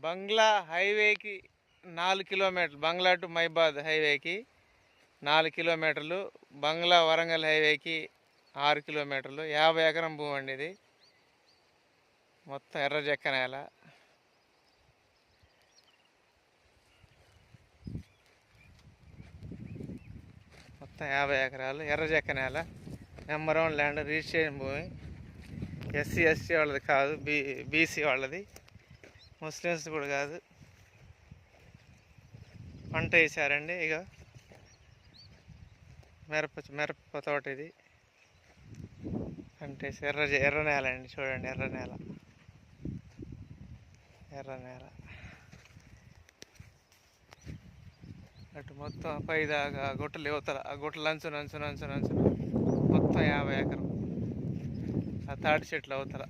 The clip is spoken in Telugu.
బంగ్లా హైవేకి 4 కిలోమీటర్లు, బంగ్లా టు మైబాద్ హైవేకి 4 కిలోమీటర్లు, బంగ్లా వరంగల్ హైవేకి 6 కిలోమీటర్లు. 50 ఎకరం భూమి అండి ఇది. మొత్తం ఎర్ర చెక్క నేల. మొత్తం 50 ఎకరాలు ఎర్ర చెక్క నేల. నెంబర్ 1 ల్యాండ్, రిజిస్ట్రేషన్ భూమి. ఎస్సీ ఎస్టీ వాళ్ళది కాదు, బీసీ వాళ్ళది, ముస్లిమ్స్ కూడా కాదు. పంట వేసారండి. ఇక మిరప తోట ఇది. పంట వేసి ఎర్ర నేల అండి. చూడండి, ఎర్ర నేల. అటు మొత్తం పైదాకా గుట్టలు యువతల, ఆ గుట్టలు అంచున మొత్తం 50 ఎకరం. ఆ తాటి చెట్లు అవతల.